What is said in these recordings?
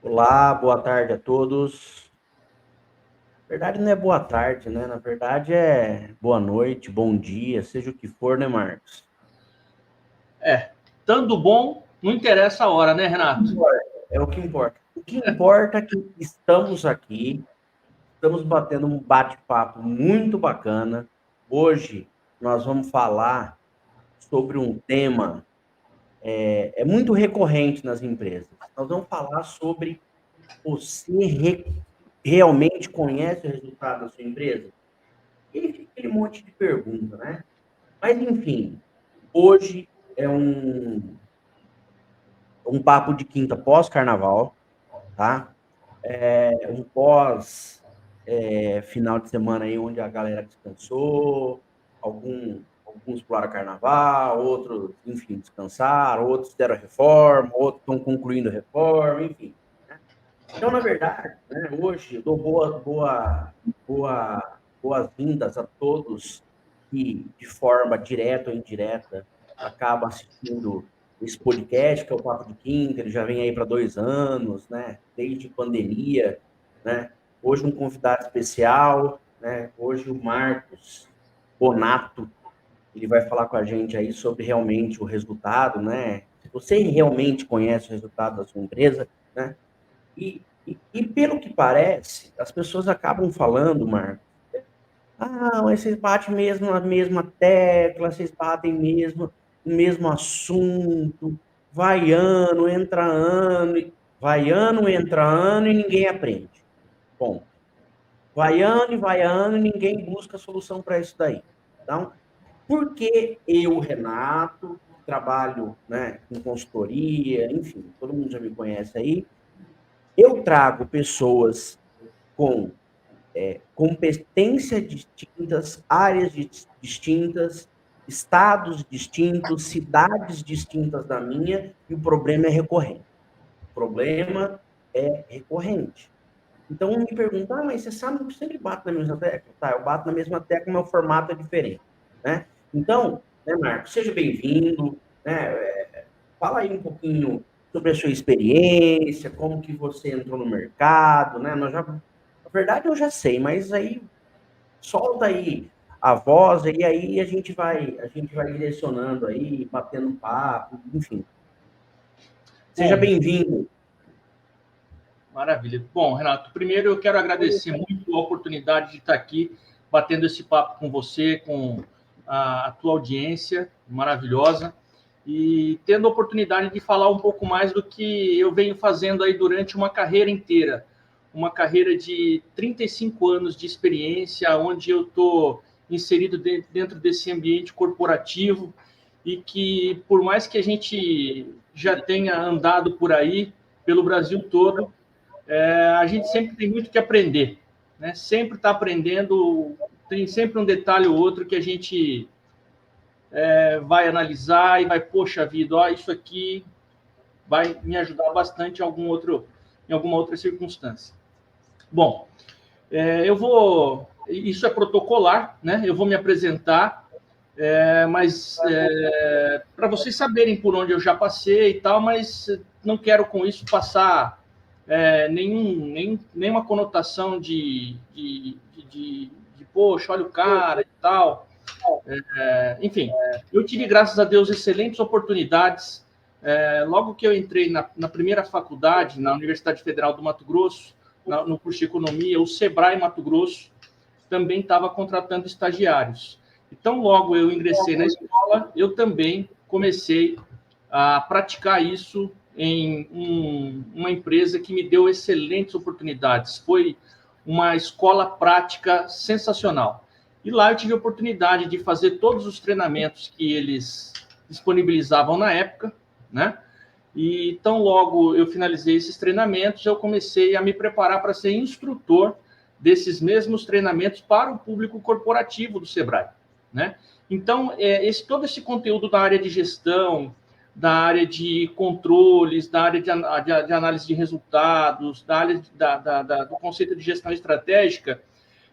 Olá, boa tarde a todos. Na verdade, não é boa tarde, né? Na verdade, é boa noite, bom dia, seja o que for, né, Marcos? Estando bom, não interessa a hora, né, Renato? É o que importa. O que importa é que estamos aqui, estamos batendo um bate-papo muito bacana. Hoje nós vamos falar sobre um tema muito recorrente nas empresas. Nós vamos falar sobre realmente conhece o resultado da sua empresa? E aí fica aquele monte de pergunta, né? Mas, enfim, hoje é um papo de quinta pós-carnaval, tá? É um final de semana aí onde a galera descansou, alguns pularam carnaval, outros, enfim, descansaram, outros fizeram a reforma, outros estão concluindo a reforma, enfim. Né? Então, na verdade, né, hoje eu dou boas-vindas a todos que, de forma direta ou indireta, acabam assistindo esse podcast, que é o Papo de Quinta, ele já vem aí para 2 anos, né? Desde pandemia, né? Hoje um convidado especial, né? Hoje o Marcos Bonato, ele vai falar com a gente aí sobre realmente o resultado, né? Se você realmente conhece o resultado da sua empresa, né? E pelo que parece, as pessoas acabam falando, Marcos, mas vocês batem mesmo na mesma tecla, vocês batem mesmo no mesmo assunto, vai ano, entra ano e ninguém aprende. Bom, vai ano e ninguém busca solução para isso daí. Então, por que eu, Renato, que trabalho, né, com consultoria, enfim, todo mundo já me conhece aí, eu trago pessoas com competências distintas, áreas distintas, estados distintos, cidades distintas da minha, e o problema é recorrente. O problema é recorrente. Então, me pergunta, mas você sabe que sempre bate na mesma tecla? Tá, eu bato na mesma tecla, mas o formato é diferente, né? Então, né, Marcos, seja bem-vindo, né? Fala aí um pouquinho sobre a sua experiência, como que você entrou no mercado, né? Na verdade, eu já sei, mas aí solta aí a voz e aí a gente vai direcionando aí, batendo um papo, enfim. Seja Bom, bem-vindo. maravilha. Bom, Renato, primeiro eu quero agradecer muito a oportunidade de estar aqui batendo esse papo com você, com a tua audiência maravilhosa e tendo a oportunidade de falar um pouco mais do que eu venho fazendo aí durante uma carreira inteira, uma carreira de 35 anos de experiência, onde eu estou inserido dentro desse ambiente corporativo e que, por mais que a gente já tenha andado por aí, pelo Brasil todo, a gente sempre tem muito que aprender, né? Sempre está aprendendo, tem sempre um detalhe ou outro que a gente vai analisar e vai, poxa vida, ó, isso aqui vai me ajudar bastante em alguma outra circunstância. Bom, eu vou, isso é protocolar, né? Eu vou me apresentar, mas para vocês saberem por onde eu já passei e tal, mas não quero com isso passar nenhuma conotação de poxa, olha o cara e tal. Enfim, eu tive, graças a Deus, excelentes oportunidades. Logo que eu entrei na primeira faculdade, na Universidade Federal do Mato Grosso, no curso de Economia, o Sebrae Mato Grosso também estava contratando estagiários. Então, logo eu ingressei na escola, eu também comecei a praticar isso em uma empresa que me deu excelentes oportunidades. Foi uma escola prática sensacional. E lá eu tive a oportunidade de fazer todos os treinamentos que eles disponibilizavam na época, né? E tão logo eu finalizei esses treinamentos, eu comecei a me preparar para ser instrutor desses mesmos treinamentos para o público corporativo do Sebrae, né? Então, todo esse conteúdo da área de gestão, da área de controles, da área de análise de resultados, da área do conceito de gestão estratégica,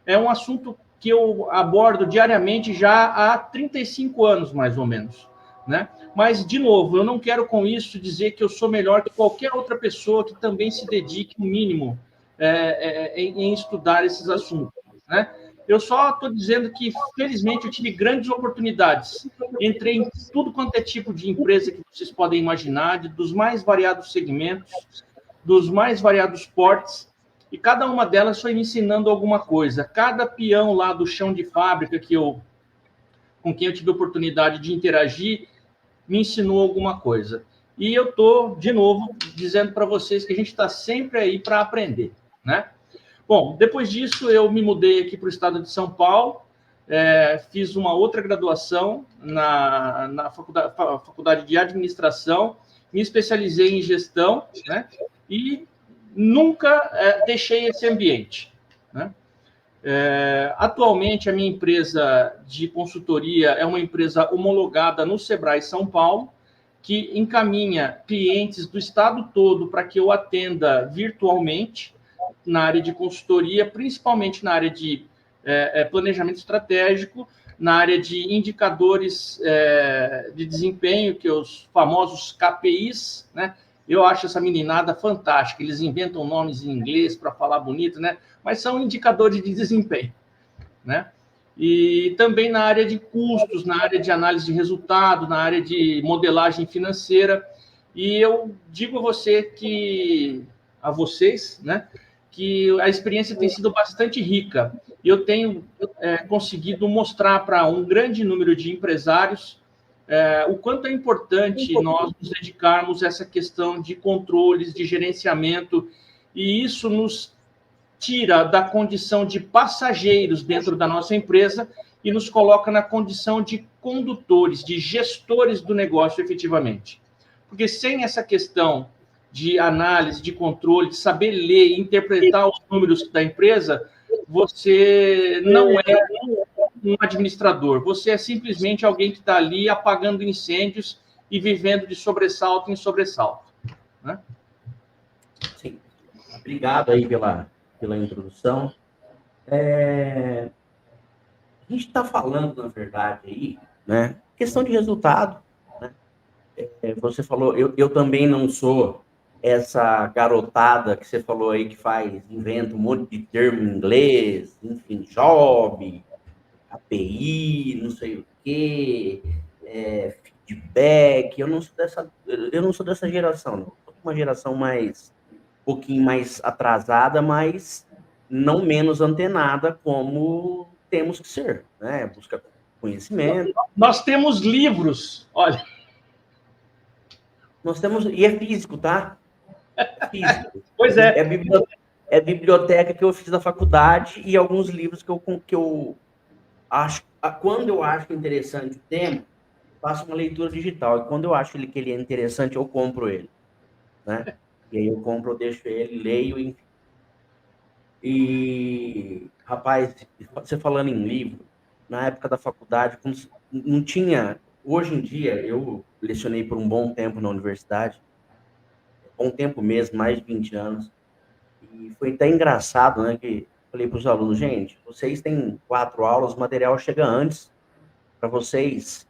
é um assunto que eu abordo diariamente já há 35 anos, mais ou menos. né? Mas, de novo, eu não quero com isso dizer que eu sou melhor que qualquer outra pessoa que também se dedique o mínimo em estudar esses assuntos, né? Eu só estou dizendo que, felizmente, eu tive grandes oportunidades. Entrei em tudo quanto é tipo de empresa que vocês podem imaginar, dos mais variados segmentos, dos mais variados portes, e cada uma delas foi me ensinando alguma coisa. Cada peão lá do chão de fábrica com quem eu tive a oportunidade de interagir me ensinou alguma coisa. E eu estou, de novo, dizendo para vocês que a gente está sempre aí para aprender, né? Bom, depois disso, eu me mudei aqui para o estado de São Paulo, fiz uma outra graduação na faculdade de administração, me especializei em gestão, né? E nunca deixei esse ambiente, né? Atualmente, a minha empresa de consultoria é uma empresa homologada no Sebrae São Paulo, que encaminha clientes do estado todo para que eu atenda virtualmente na área de consultoria, principalmente na área de planejamento estratégico, na área de indicadores de desempenho, que é os famosos KPIs, né? Eu acho essa meninada fantástica. Eles inventam nomes em inglês para falar bonito, né? Mas são indicadores de desempenho, né? E também na área de custos, na área de análise de resultado, na área de modelagem financeira. E eu digo a vocês, né, que a experiência tem sido bastante rica. E eu tenho conseguido mostrar para um grande número de empresários o quanto é importante nós nos dedicarmos a essa questão de controles, de gerenciamento, e isso nos tira da condição de passageiros dentro da nossa empresa e nos coloca na condição de condutores, de gestores do negócio efetivamente. Porque sem essa questão de análise, de controle, de saber ler e interpretar os números da empresa, você não é um administrador, você é simplesmente alguém que está ali apagando incêndios e vivendo de sobressalto em sobressalto, né? Sim. Obrigado aí pela introdução. A gente está falando, na verdade, aí, né? Questão de resultado, né? Você falou, eu também não sou essa garotada que você falou aí que inventa um monte de termo em inglês, enfim, job, API, não sei o quê, feedback. Eu não sou dessa geração, não. Sou uma geração um pouquinho mais atrasada, mas não menos antenada como temos que ser, né? Busca conhecimento. Nós temos livros, olha. Nós temos, e é físico, tá? É físico. Pois é. É biblioteca que eu fiz na faculdade e alguns livros que eu acho, quando eu acho interessante o tema, faço uma leitura digital. E quando eu acho que ele é interessante, eu compro ele, né? E aí eu compro, eu deixo ele, leio, enfim. E, rapaz, você falando em livro, na época da faculdade, não tinha. Hoje em dia, eu lecionei por um bom tempo na universidade, bom tempo mesmo, mais de 20 anos, e foi até engraçado, né? Que falei para os alunos, gente, vocês têm 4 aulas, o material chega antes para vocês.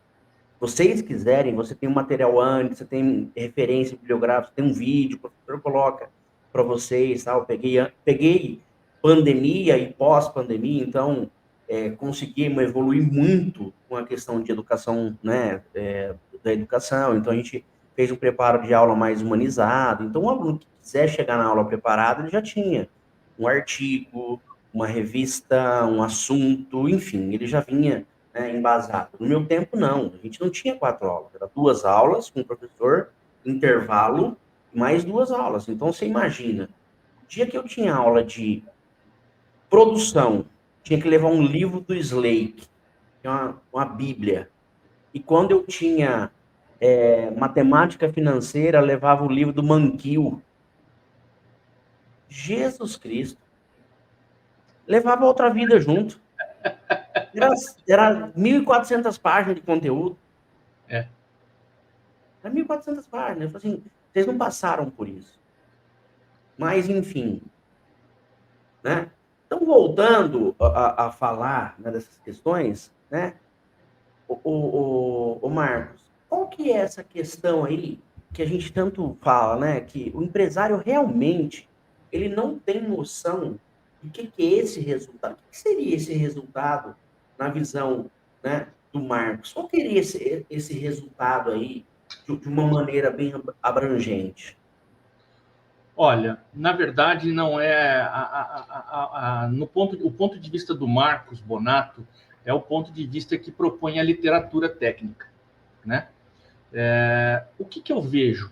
Vocês quiserem, você tem um material antes, você tem referência bibliográfica, tem um vídeo, o professor coloca para vocês, tá? Eu peguei pandemia e pós-pandemia, então conseguimos evoluir muito com a questão de educação, né, da educação, então a gente fez um preparo de aula mais humanizado, então o aluno que quiser chegar na aula preparado, ele já tinha um artigo, uma revista, um assunto, enfim, ele já vinha embasado. No meu tempo, não. A gente não tinha 4 aulas. Era 2 aulas com o professor, intervalo, mais 2 aulas. Então, você imagina, o dia que eu tinha aula de produção, tinha que levar um livro do Slake, que é uma bíblia. E quando eu tinha matemática financeira, levava o livro do Mankiw. Jesus Cristo. Levava outra vida junto. Era 1.400 páginas de conteúdo. É. Era 1.400 páginas. Eu falei assim, vocês não passaram por isso. Mas, enfim. Né? Então, voltando falar, né, dessas questões, né? O Marcos, qual que é essa questão aí que a gente tanto fala, né? Que o empresário realmente ele não tem noção do que é esse resultado. O que seria esse resultado na visão, né, do Marcos? Qual seria esse resultado aí de uma maneira bem abrangente? Olha, na verdade, não é o ponto de vista do Marcos Bonato é o ponto de vista que propõe a literatura técnica, né? O que eu vejo?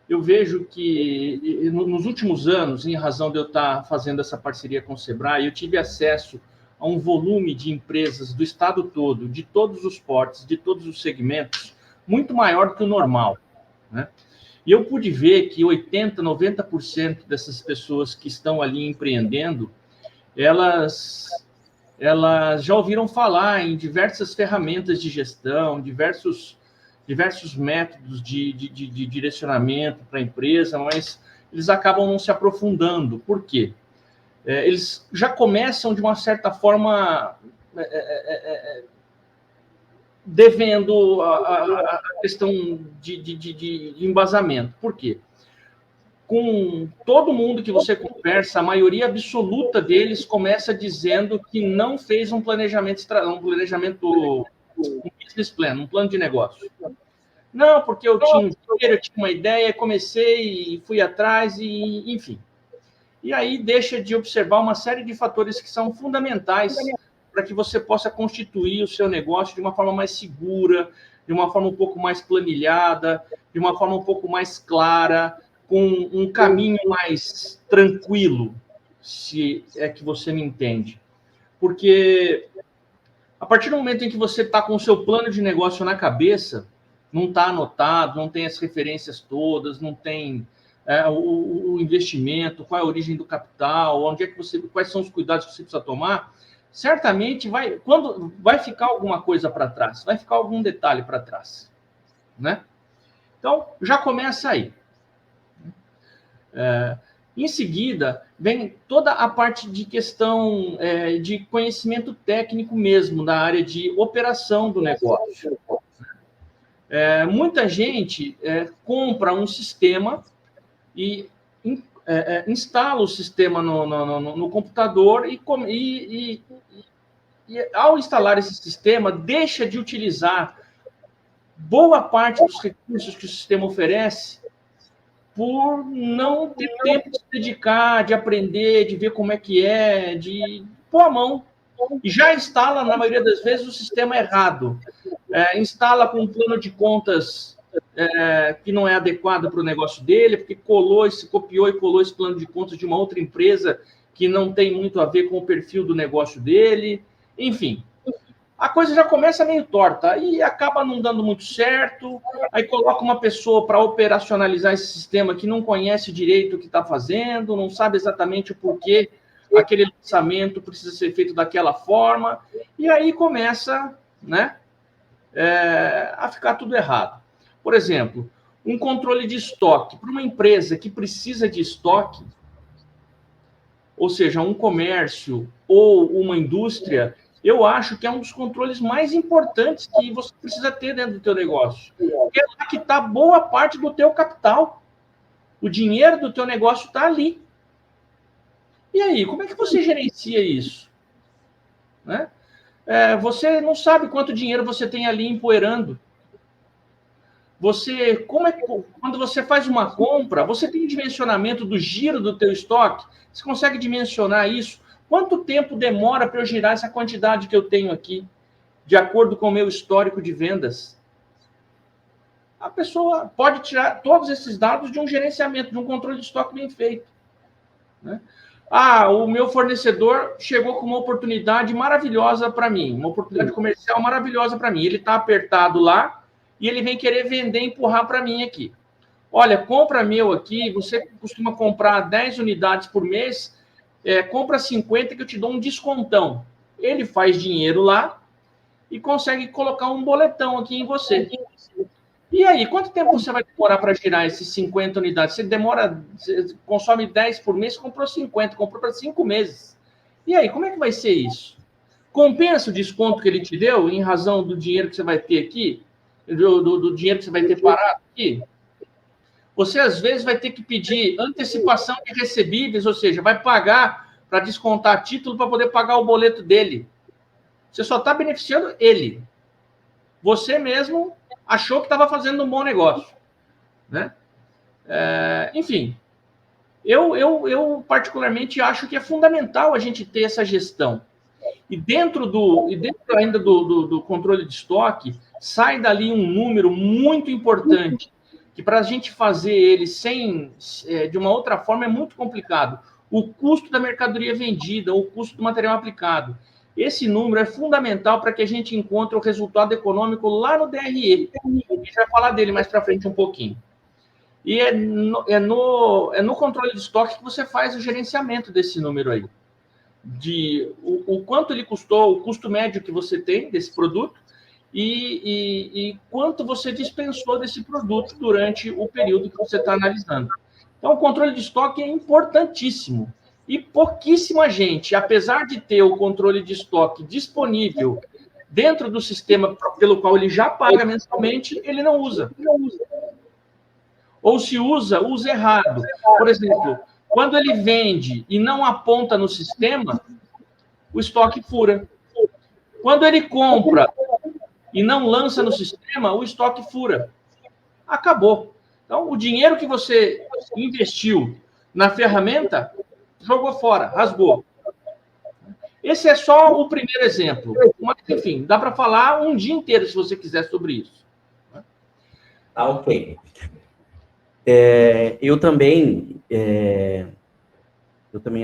Eu vejo que nos últimos anos, em razão de eu estar fazendo essa parceria com o Sebrae, eu tive acesso a um volume de empresas do estado todo, de todos os portes, de todos os segmentos, muito maior do que o normal, né? E eu pude ver que 80%, 90% dessas pessoas que estão ali empreendendo, elas já ouviram falar em diversas ferramentas de gestão, diversos métodos de direcionamento para a empresa, mas eles acabam não se aprofundando. Por quê? Eles já começam, de uma certa forma, devendo a questão de embasamento. Por quê? Com todo mundo que você conversa, a maioria absoluta deles começa dizendo que não fez um planejamento, um business plan, um plano de negócio. Não, porque eu tinha um dinheiro, eu tinha uma ideia, comecei e fui atrás, e enfim. E aí deixa de observar uma série de fatores que são fundamentais para que você possa constituir o seu negócio de uma forma mais segura, de uma forma um pouco mais planilhada, de uma forma um pouco mais clara, com um caminho mais tranquilo, se é que você me entende. Porque a partir do momento em que você está com o seu plano de negócio na cabeça, não está anotado, não tem as referências todas, não tem o investimento, qual é a origem do capital, onde é que você, quais são os cuidados que você precisa tomar, certamente quando vai ficar alguma coisa para trás, vai ficar algum detalhe para trás, né? Então, já começa aí. Em seguida, vem toda a parte de questão de conhecimento técnico mesmo, da área de operação do negócio. Muita gente compra um sistema e instala o sistema no computador e ao instalar esse sistema, deixa de utilizar boa parte dos recursos que o sistema oferece por não ter tempo de se dedicar, de aprender, de ver como é que é, de pôr a mão. E já instala, na maioria das vezes, o sistema errado. Instala com um plano de contas que não é adequado para o negócio dele, porque copiou e colou esse plano de contas de uma outra empresa que não tem muito a ver com o perfil do negócio dele. Enfim, a coisa já começa meio torta e acaba não dando muito certo. Aí coloca uma pessoa para operacionalizar esse sistema que não conhece direito o que está fazendo, não sabe exatamente o porquê aquele lançamento precisa ser feito daquela forma, e aí começa, né, a ficar tudo errado. Por exemplo, um controle de estoque. Para uma empresa que precisa de estoque, ou seja, um comércio ou uma indústria, eu acho que é um dos controles mais importantes que você precisa ter dentro do teu negócio. Porque é lá que está boa parte do teu capital. O dinheiro do teu negócio está ali. E aí, como é que você gerencia isso? Né? Você não sabe quanto dinheiro você tem ali empoeirando. Quando você faz uma compra, você tem dimensionamento do giro do teu estoque? Você consegue dimensionar isso? Quanto tempo demora para eu girar essa quantidade que eu tenho aqui, de acordo com o meu histórico de vendas? A pessoa pode tirar todos esses dados de um gerenciamento, de um controle de estoque bem feito. Né? O meu fornecedor chegou com uma oportunidade maravilhosa para mim, uma oportunidade comercial maravilhosa para mim. Ele está apertado lá e ele vem querer vender, empurrar para mim aqui. Olha, compra meu aqui, você costuma comprar 10 unidades por mês, compra 50 que eu te dou um descontão. Ele faz dinheiro lá e consegue colocar um boletão aqui em você. E aí, quanto tempo você vai demorar para girar esses 50 unidades? Você consome 10 por mês, comprou 50, comprou para 5 meses. E aí, como é que vai ser isso? Compensa o desconto que ele te deu em razão do dinheiro que você vai ter aqui? do dinheiro que você vai ter parado aqui, você às vezes vai ter que pedir antecipação de recebíveis, ou seja, vai pagar para descontar título para poder pagar o boleto dele. Você só está beneficiando ele. Você mesmo achou que estava fazendo um bom negócio, né? Enfim, eu particularmente acho que é fundamental a gente ter essa gestão. E dentro ainda do controle de estoque, sai dali um número muito importante, que para a gente fazer ele de uma outra forma é muito complicado. O custo da mercadoria vendida, o custo do material aplicado. Esse número é fundamental para que a gente encontre o resultado econômico lá no DRE. A gente vai falar dele mais para frente um pouquinho. E é no controle de estoque que você faz o gerenciamento desse número aí. O quanto ele custou, o custo médio que você tem desse produto e quanto você dispensou desse produto durante o período que você está analisando. Então, o controle de estoque é importantíssimo. E pouquíssima gente, apesar de ter o controle de estoque disponível dentro do sistema pelo qual ele já paga mensalmente, ele não usa. Ou se usa errado. Por exemplo, quando ele vende e não aponta no sistema, o estoque fura. Quando ele compra e não lança no sistema, o estoque fura. Acabou. Então, o dinheiro que você investiu na ferramenta, jogou fora, rasgou. Esse é só o primeiro exemplo. Mas, enfim, dá para falar um dia inteiro, se você quiser, sobre isso. Tá, ok. Eu também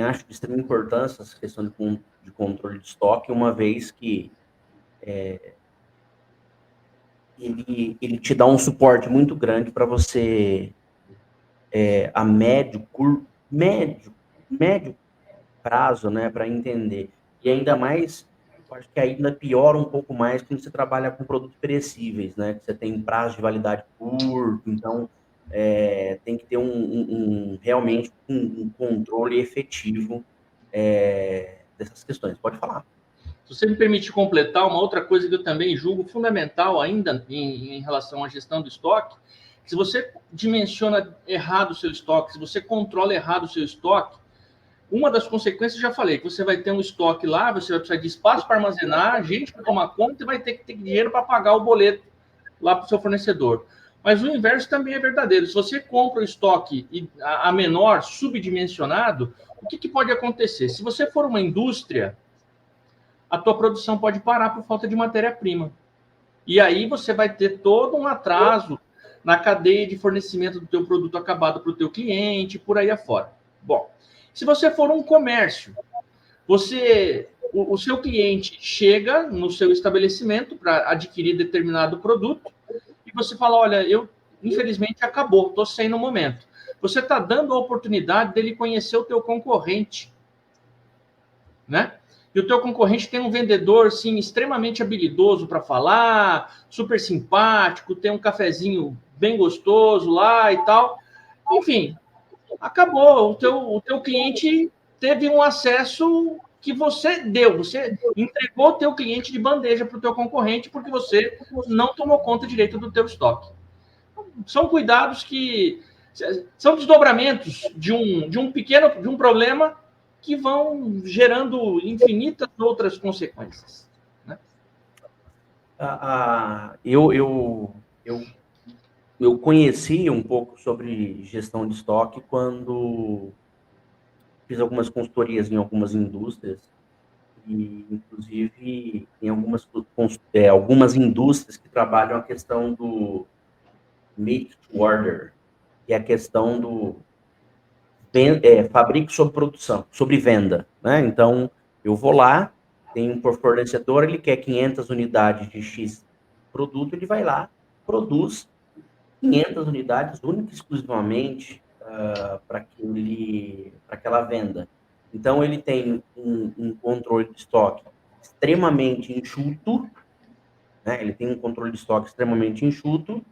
acho de extrema importância essa questão de controle de estoque, uma vez que ele te dá um suporte muito grande para você, a médio prazo, né, para entender. E ainda mais, eu acho que ainda piora um pouco mais quando você trabalha com produtos perecíveis, né, que você tem prazo de validade curto, então tem que ter realmente um controle efetivo dessas questões. Pode falar. Se você me permite completar, uma outra coisa que eu também julgo fundamental ainda em relação à gestão do estoque, se você dimensiona errado o seu estoque, se você controla errado o seu estoque, uma das consequências, já falei, que você vai ter um estoque lá, você vai precisar de espaço para armazenar, gente para tomar conta e vai ter que ter dinheiro para pagar o boleto lá para o seu fornecedor. Mas o inverso também é verdadeiro. Se você compra o estoque a menor, subdimensionado, o que pode acontecer? Se você for uma indústria, a tua produção pode parar por falta de matéria-prima. E aí você vai ter todo um atraso na cadeia de fornecimento do teu produto acabado para o teu cliente, por aí afora. Bom, se você for um comércio, o seu cliente chega no seu estabelecimento para adquirir determinado produto e você fala, olha, infelizmente acabou, estou sem no momento. Você está dando a oportunidade dele conhecer o teu concorrente, né? E o teu concorrente tem um vendedor, sim, extremamente habilidoso para falar, super simpático, tem um cafezinho bem gostoso lá e tal. Enfim, acabou. O teu cliente teve um acesso que você deu. Você entregou o teu cliente de bandeja para o teu concorrente porque você não tomou conta direito do teu estoque. São cuidados que são desdobramentos de um problema que vão gerando infinitas outras consequências. Né? Eu conheci um pouco sobre gestão de estoque quando fiz algumas consultorias em algumas indústrias e, inclusive, em algumas indústrias que trabalham a questão do make to order, que é a questão do fabrico sobre produção, sobre venda, né? Então, eu vou lá, tem um fornecedor, ele quer 500 unidades de X produto, ele vai lá, produz 500 unidades única e exclusivamente para aquela venda. Então, ele tem um controle de estoque extremamente enxuto, né? Ele tem um controle de estoque extremamente enxuto,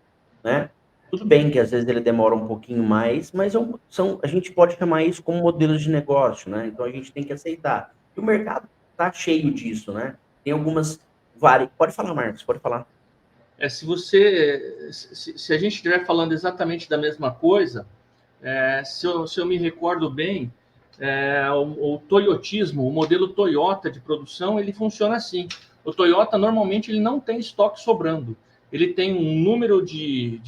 né? Tudo bem que às vezes ele demora um pouquinho mais, mas a gente pode chamar isso como modelos de negócio, né? Então a gente tem que aceitar. E o mercado está cheio disso, né? Tem algumas várias. Pode falar, Marcos, pode falar. Se a gente estiver falando exatamente da mesma coisa, se eu me recordo bem, o toyotismo, o modelo Toyota de produção, ele funciona assim. O Toyota, normalmente, ele não tem estoque sobrando. Ele tem um número de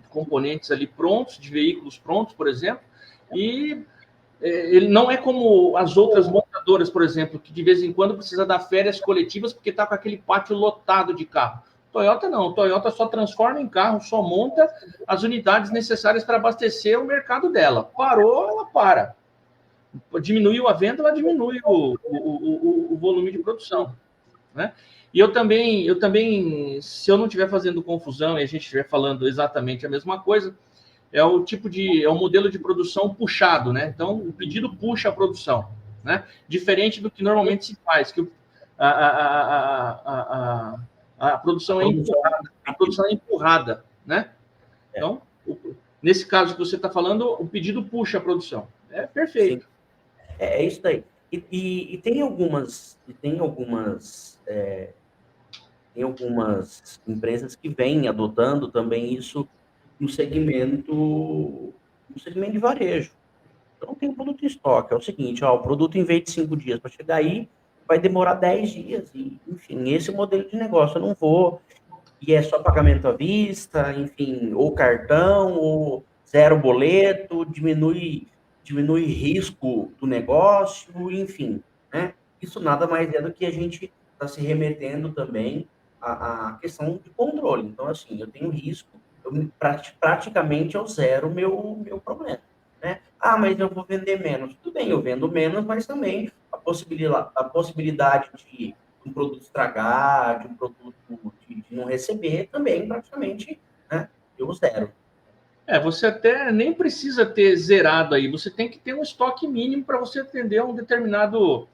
componentes ali prontos, de veículos prontos, por exemplo, e ele não é como as outras montadoras, por exemplo, que de vez em quando precisa dar férias coletivas porque está com aquele pátio lotado de carro. Toyota não, Toyota só transforma em carro, só monta as unidades necessárias para abastecer o mercado dela. Parou, ela para. Diminuiu a venda, ela diminui o volume de produção, né? E eu também, se eu não estiver fazendo confusão e a gente estiver falando exatamente a mesma coisa, é o modelo de produção puxado, né? Então, o pedido puxa a produção, né? Diferente do que normalmente se faz, que a produção é empurrada, né? Então, nesse caso que você está falando, o pedido puxa a produção. É perfeito. Sim. É isso daí. E tem algumas empresas que vêm adotando também isso no segmento de varejo. Eu não tenho produto em estoque. É o seguinte, o produto, em vez de 5 dias para chegar aí, vai demorar 10 dias. E, enfim, esse é o modelo de negócio. Eu não vou, e é só pagamento à vista, enfim, ou cartão, ou zero boleto, diminui risco do negócio, enfim, né? Isso nada mais é do que a gente está se remetendo também à questão de controle. Então, assim, eu tenho risco, praticamente eu zero meu problema, né? Ah, mas eu vou vender menos. Tudo bem, eu vendo menos, mas também a possibilidade de um produto estragar, de um produto de não receber, também praticamente, né, eu zero. Você até nem precisa ter zerado aí, você tem que ter um estoque mínimo para você atender a um determinado.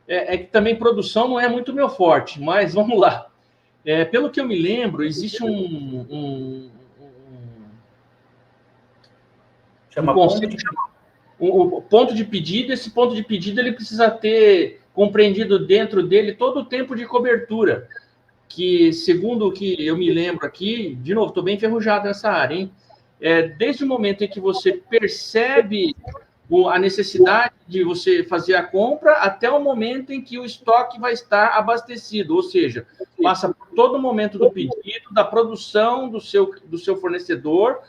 Que também produção não é muito meu forte, mas vamos lá. Pelo que eu me lembro, existe um Chama conceito, o ponto de pedido. Esse ponto de pedido ele precisa ter compreendido dentro dele todo o tempo de cobertura, que, segundo o que eu me lembro aqui, de novo, estou bem enferrujado nessa área, hein? Desde o momento em que você percebe a necessidade de você fazer a compra até o momento em que o estoque vai estar abastecido, ou seja, passa por todo o momento do pedido, da produção do seu fornecedor,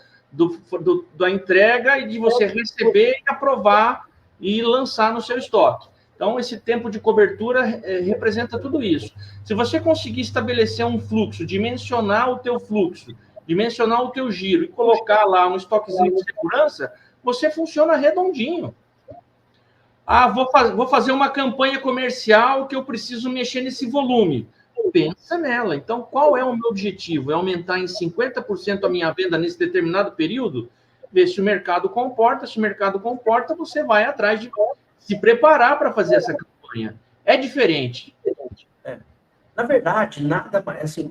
da entrega e de você receber e aprovar e lançar no seu estoque. Então, esse tempo de cobertura representa tudo isso. Se você conseguir estabelecer um fluxo, dimensionar o teu fluxo, dimensionar o teu giro e colocar lá um estoquezinho de segurança, você funciona redondinho. Vou fazer uma campanha comercial que eu preciso mexer nesse volume. Pensa nela. Então, qual é o meu objetivo? É aumentar em 50% a minha venda nesse determinado período? Ver se o mercado comporta. Se o mercado comporta, você vai atrás de se preparar para fazer essa campanha. É diferente. Na verdade, nada mais, assim,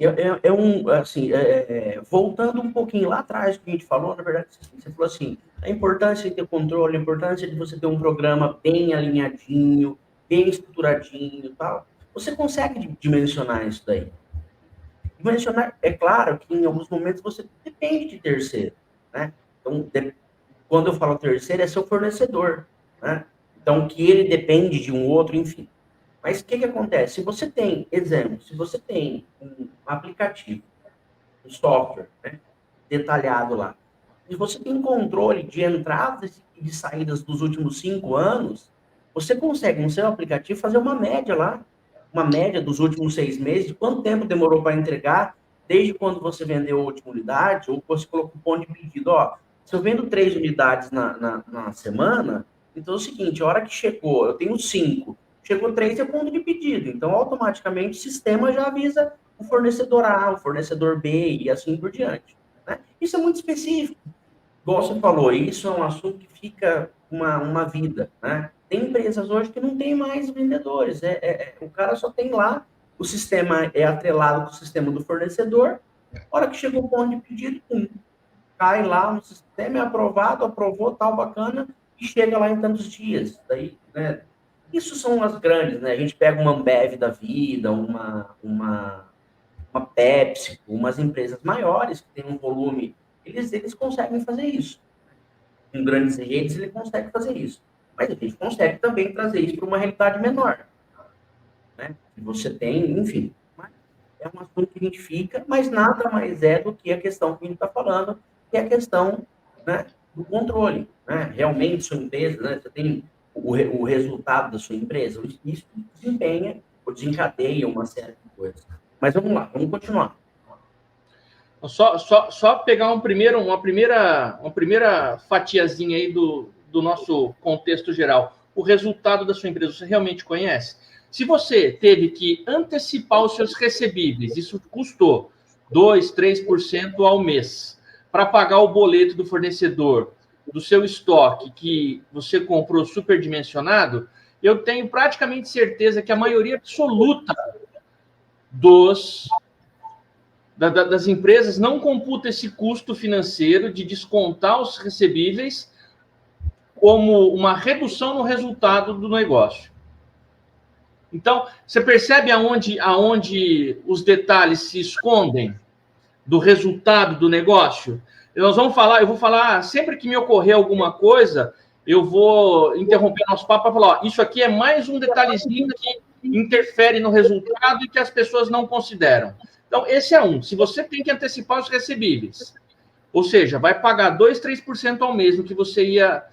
voltando um pouquinho lá atrás do que a gente falou, na verdade, você falou assim, a importância de ter controle, a importância de você ter um programa bem alinhadinho, bem estruturadinho e tal. Você consegue dimensionar isso daí. Dimensionar, é claro que em alguns momentos você depende de terceiro, né? Então, quando eu falo terceiro, é seu fornecedor, né? Então, que ele depende de um outro, enfim. Mas o que acontece? Se você tem, exemplo, se você tem um aplicativo, um software, né, detalhado lá, e você tem controle de entradas e de saídas dos últimos 5 anos, você consegue, no seu aplicativo, fazer uma média lá, uma média dos últimos 6 meses, de quanto tempo demorou para entregar, desde quando você vendeu a última unidade, ou você colocou o ponto de pedido, se eu vendo 3 unidades na semana, então é o seguinte, a hora que chegou, eu tenho 5, chegou 3 é ponto de pedido, então automaticamente o sistema já avisa o fornecedor A, o fornecedor B e assim por diante, né? Isso é muito específico. Igual você falou, isso é um assunto que fica uma vida, né? Tem empresas hoje que não tem mais vendedores, o cara só tem lá, o sistema é atrelado com o sistema do fornecedor, a hora que chegou o ponto de pedido, cai lá no sistema, é aprovado, aprovou, tal, bacana, e chega lá em tantos dias. Daí, né? Isso são as grandes, né? A gente pega uma Ambev da vida, uma uma Pepsi, umas empresas maiores que têm um volume, eles conseguem fazer isso. Com grandes redes, ele consegue fazer isso. Mas a gente consegue também trazer isso para uma realidade menor. Né? Você tem, enfim, é um assunto que a gente fica, mas nada mais é do que a questão que a gente está falando, que é a questão, né, do controle. Né? Realmente, sua empresa, né, você tem o resultado da sua empresa, isso desempenha ou desencadeia uma série de coisas. Mas vamos lá, vamos continuar. Só pegar uma primeira fatiazinha aí do nosso contexto geral. O resultado da sua empresa, você realmente conhece? Se você teve que antecipar os seus recebíveis, isso custou 2%, 3% ao mês, para pagar o boleto do fornecedor, do seu estoque que você comprou superdimensionado, eu tenho praticamente certeza que a maioria absoluta das empresas não computa esse custo financeiro de descontar os recebíveis como uma redução no resultado do negócio. Então, você percebe aonde os detalhes se escondem do resultado do negócio? Eu vou falar, sempre que me ocorrer alguma coisa, eu vou interromper nosso papo para falar, ó, isso aqui é mais um detalhezinho que interfere no resultado e que as pessoas não consideram. Então, esse é um. Se você tem que antecipar os recebíveis, ou seja, vai pagar 2, 3% ao mês do que você ia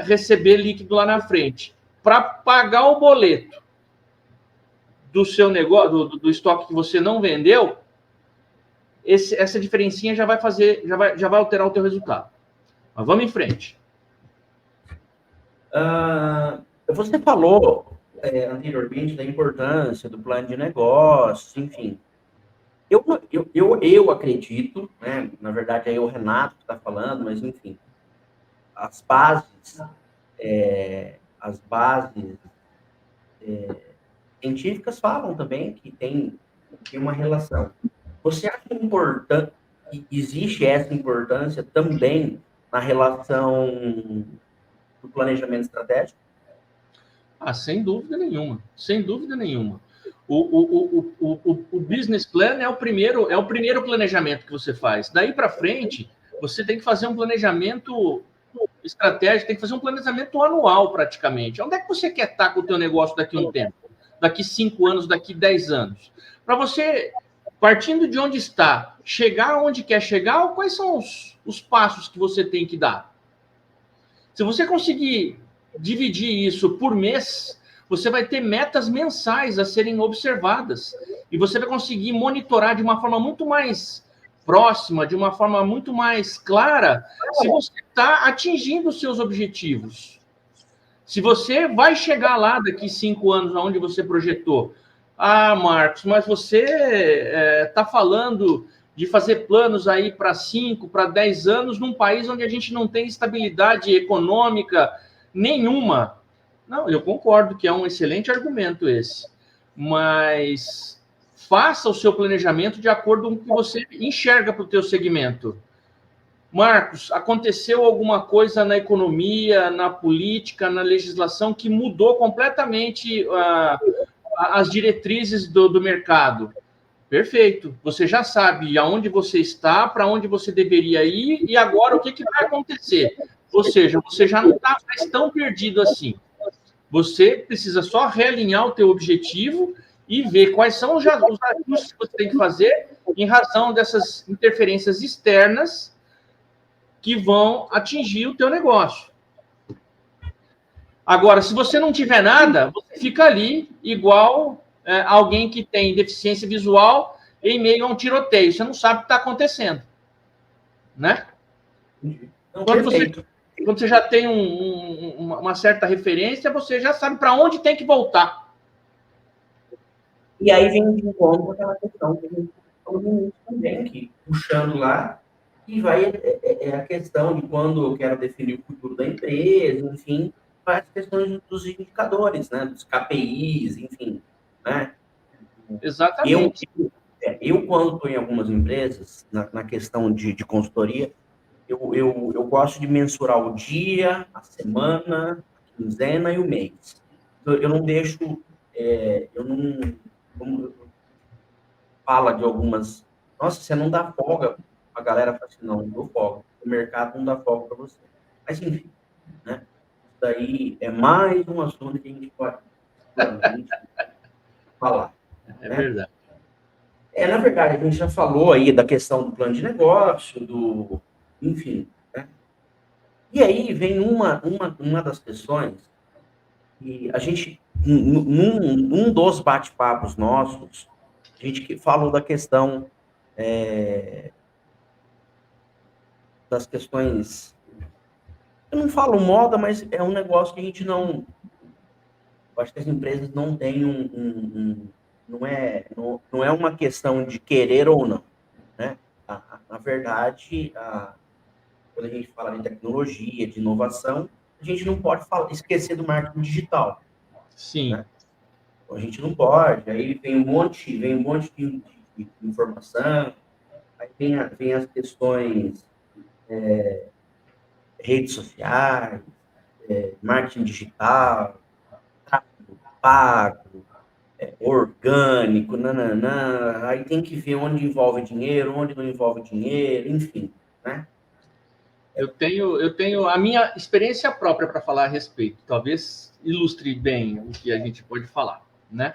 receber líquido lá na frente, para pagar o boleto do seu negócio, do estoque que você não vendeu, essa diferencinha já vai alterar o teu resultado. Mas vamos em frente. Você falou anteriormente da importância do plano de negócios, enfim. Eu acredito, né, na verdade é o Renato que está falando, mas enfim, as bases científicas falam também que tem uma relação. Você acha importante que existe essa importância também na relação do planejamento estratégico? Sem dúvida nenhuma. Sem dúvida nenhuma. O business plan é o primeiro planejamento que você faz. Daí para frente, você tem que fazer um planejamento estratégico, tem que fazer um planejamento anual praticamente. Onde é que você quer estar com o teu negócio daqui a um tempo? Daqui 5 anos, daqui 10 anos? Para você, partindo de onde está, chegar onde quer chegar, quais são os passos que você tem que dar? Se você conseguir dividir isso por mês, você vai ter metas mensais a serem observadas. E você vai conseguir monitorar de uma forma muito mais próxima, de uma forma muito mais clara, se você está atingindo os seus objetivos. Se você vai chegar lá daqui 5 anos, aonde você projetou. Ah, Marcos, mas você está falando de fazer planos aí para 5, para 10 anos, num país onde a gente não tem estabilidade econômica nenhuma. Não, eu concordo que é um excelente argumento esse. Mas faça o seu planejamento de acordo com o que você enxerga para o teu segmento. Marcos, aconteceu alguma coisa na economia, na política, na legislação que mudou completamente as diretrizes do mercado. Perfeito. Você já sabe aonde você está, para onde você deveria ir e agora o que vai acontecer. Ou seja, você já não está mais tão perdido assim. Você precisa só realinhar o teu objetivo e ver quais são os ajustes que você tem que fazer em razão dessas interferências externas que vão atingir o teu negócio. Agora, se você não tiver nada, você fica ali igual alguém que tem deficiência visual em meio a um tiroteio. Você não sabe o que está acontecendo. Né? Não, quando você já tem uma certa referência, você já sabe para onde tem que voltar. E aí vem de encontro aquela questão que a gente falou no início também, que puxando lá, que vai a questão de quando eu quero definir o futuro da empresa, enfim, as questões dos indicadores, né, dos KPIs, enfim, né? Exatamente. Eu quando estou em algumas empresas, na questão de consultoria, eu gosto de mensurar o dia, a semana, a quinzena e o mês. Eu não deixo, eu não, fala de algumas... Nossa, você não dá folga. A galera fala assim, não dou folga. O mercado não dá folga para você. Mas, enfim, né? Isso daí é mais um assunto que a gente pode falar. É Né? verdade. Na verdade, a gente já falou aí da questão do plano de negócio, enfim. Né? E aí vem uma das questões que a gente, num dos bate-papos nossos, a gente que falou da questão das questões, eu não falo moda, mas é um negócio que a gente não, eu acho que as empresas não têm não é uma questão de querer ou não, né? Na verdade, quando a gente fala de tecnologia, de inovação, a gente não pode esquecer do marketing digital, Sim. né? A gente não pode, aí vem um monte de informação, aí vem as questões redes sociais, marketing digital, tráfego pago, orgânico, nananã, aí tem que ver onde envolve dinheiro, onde não envolve dinheiro, enfim, né? Eu tenho a minha experiência própria para falar a respeito. Talvez ilustre bem o que a gente pode falar, né?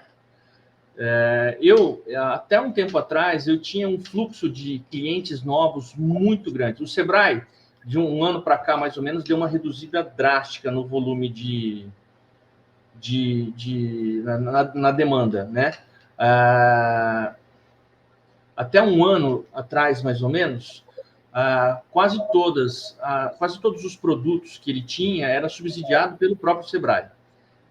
Até um tempo atrás, eu tinha um fluxo de clientes novos muito grande. O Sebrae, de um ano para cá, mais ou menos, deu uma reduzida drástica no volume na demanda, né? Até um ano atrás, mais ou menos, quase todos os produtos que ele tinha era subsidiado pelo próprio Sebrae.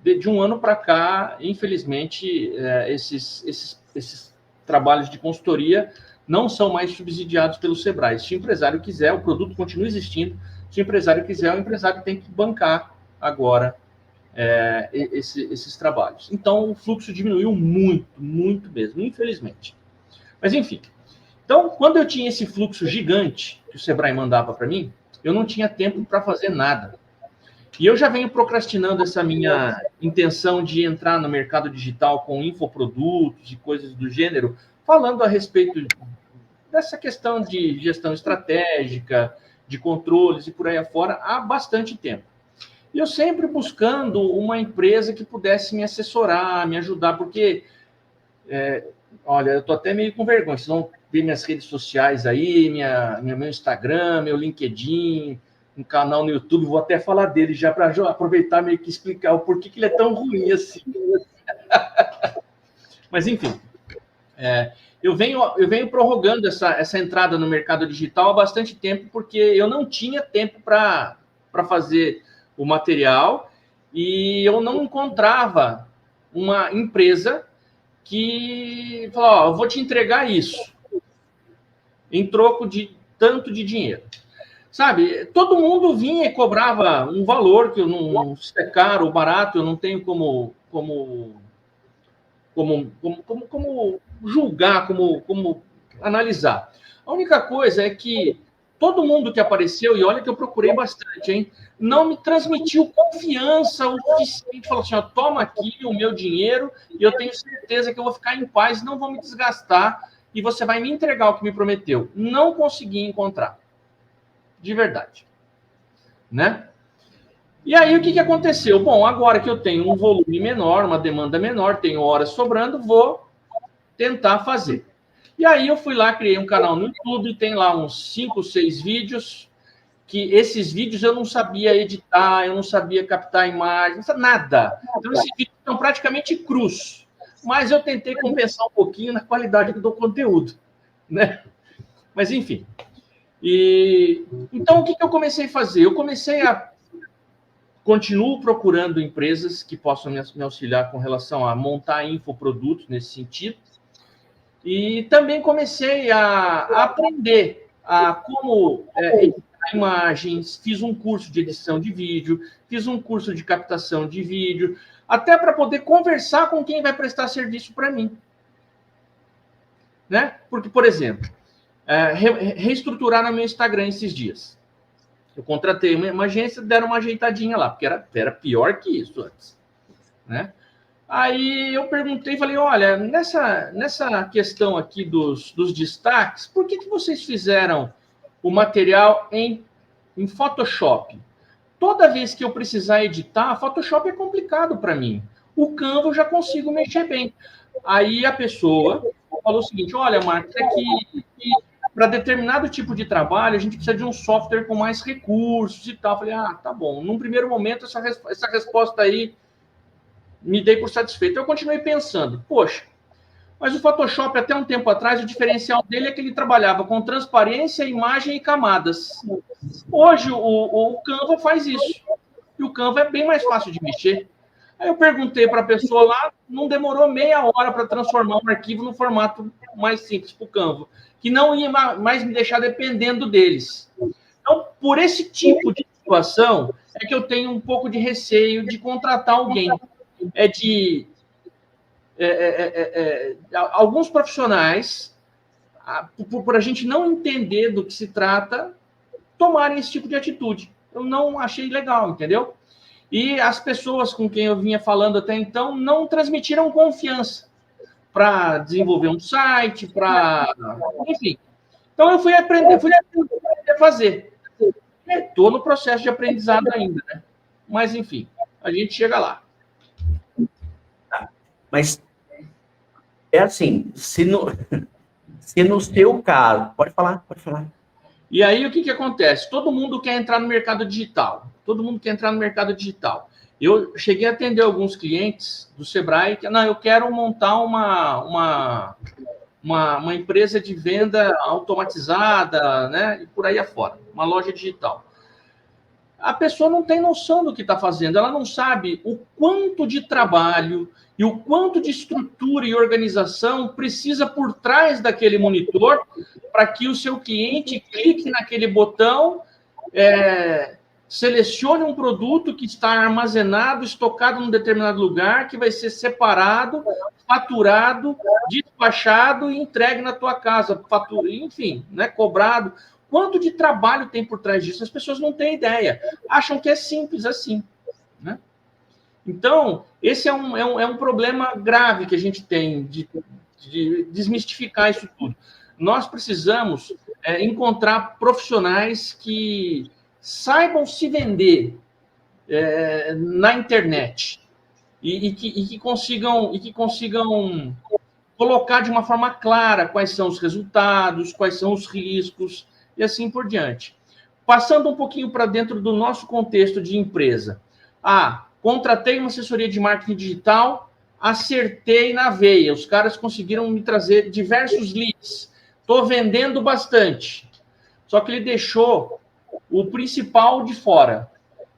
De um ano para cá, infelizmente, esses trabalhos de consultoria não são mais subsidiados pelo Sebrae. Se o empresário quiser, o produto continua existindo. Se o empresário quiser, o empresário tem que bancar agora esses trabalhos. Então, o fluxo diminuiu muito, muito mesmo, infelizmente. Mas, enfim. Então, quando eu tinha esse fluxo gigante que o Sebrae mandava para mim, eu não tinha tempo para fazer nada. E eu já venho procrastinando essa minha intenção de entrar no mercado digital com infoprodutos e coisas do gênero, falando a respeito dessa questão de gestão estratégica, de controles e por aí afora, há bastante tempo. E eu sempre buscando uma empresa que pudesse me assessorar, me ajudar, porque, olha, eu estou até meio com vergonha, se não ver minhas redes sociais aí, meu Instagram, meu LinkedIn, um canal no YouTube, vou até falar dele já para aproveitar meio que explicar o porquê que ele é tão ruim assim. Mas, enfim, eu venho prorrogando essa entrada no mercado digital há bastante tempo, porque eu não tinha tempo para fazer o material e eu não encontrava uma empresa que falou, eu vou te entregar isso em troco de tanto de dinheiro. Sabe, todo mundo vinha e cobrava um valor que eu não, se é caro ou barato, eu não tenho como julgar, como analisar. A única coisa é que todo mundo que apareceu, e olha que eu procurei bastante, hein, não me transmitiu confiança o suficiente. Falou assim, ó, toma aqui o meu dinheiro e eu tenho certeza que eu vou ficar em paz, não vou me desgastar e você vai me entregar o que me prometeu. Não consegui encontrar. De verdade. Né? E aí, o que aconteceu? Bom, agora que eu tenho um volume menor, uma demanda menor, tenho horas sobrando, vou tentar fazer. E aí eu fui lá, criei um canal no YouTube, tem lá uns 5, 6 vídeos, que esses vídeos eu não sabia editar, eu não sabia captar imagens, nada. Então, esses vídeos são praticamente crus. Mas eu tentei compensar um pouquinho na qualidade do conteúdo. Né? Mas, enfim. Então, o que eu comecei a fazer? Continuo procurando empresas que possam me auxiliar com relação a montar infoprodutos nesse sentido. E também comecei a aprender como editar imagens, fiz um curso de edição de vídeo, fiz um curso de captação de vídeo, até para poder conversar com quem vai prestar serviço para mim. Né? Porque, por exemplo, reestruturar no meu Instagram esses dias. Eu contratei uma agência, deram uma ajeitadinha lá, porque era pior que isso antes. Né? Aí eu perguntei, falei, olha, nessa questão aqui dos destaques, por que vocês fizeram o material em Photoshop? Toda vez que eu precisar editar, Photoshop é complicado para mim. O Canva eu já consigo mexer bem. Aí a pessoa falou o seguinte, olha, Marcos, é que para determinado tipo de trabalho, a gente precisa de um software com mais recursos e tal. Eu falei, tá bom. Num primeiro momento, essa resposta aí me dei por satisfeito. Eu continuei pensando, poxa, mas o Photoshop, até um tempo atrás, o diferencial dele é que ele trabalhava com transparência, imagem e camadas. Hoje, o Canva faz isso. E o Canva é bem mais fácil de mexer. Aí eu perguntei para a pessoa lá, não demorou meia hora para transformar um arquivo no formato mais simples para o Canva, que não ia mais me deixar dependendo deles. Então, por esse tipo de situação, é que eu tenho um pouco de receio de contratar alguém. Alguns profissionais, por a gente não entender do que se trata, tomarem esse tipo de atitude. Eu não achei legal, entendeu? E as pessoas com quem eu vinha falando até então não transmitiram confiança para desenvolver um site, enfim. Então eu fui aprender a fazer. Estou no processo de aprendizado ainda, né? Mas, enfim, a gente chega lá. Mas é assim, se no seu caso... Pode falar. E aí, o que acontece? Todo mundo quer entrar no mercado digital. Eu cheguei a atender alguns clientes do Sebrae que, eu quero montar uma empresa de venda automatizada, né? E por aí afora, uma loja digital. A pessoa não tem noção do que está fazendo, ela não sabe o quanto de trabalho e o quanto de estrutura e organização precisa por trás daquele monitor para que o seu cliente clique naquele botão, selecione um produto que está armazenado, estocado num determinado lugar, que vai ser separado, faturado, despachado e entregue na tua casa, enfim, né, cobrado. Quanto de trabalho tem por trás disso? As pessoas não têm ideia. Acham que é simples assim, né? Então, esse é um problema grave que a gente tem de desmistificar isso tudo. Nós precisamos encontrar profissionais que saibam se vender na internet e que consigam colocar de uma forma clara quais são os resultados, quais são os riscos e assim por diante. Passando um pouquinho para dentro do nosso contexto de empresa. Contratei uma assessoria de marketing digital, acertei na veia. Os caras conseguiram me trazer diversos leads. Estou vendendo bastante. Só que ele deixou o principal de fora.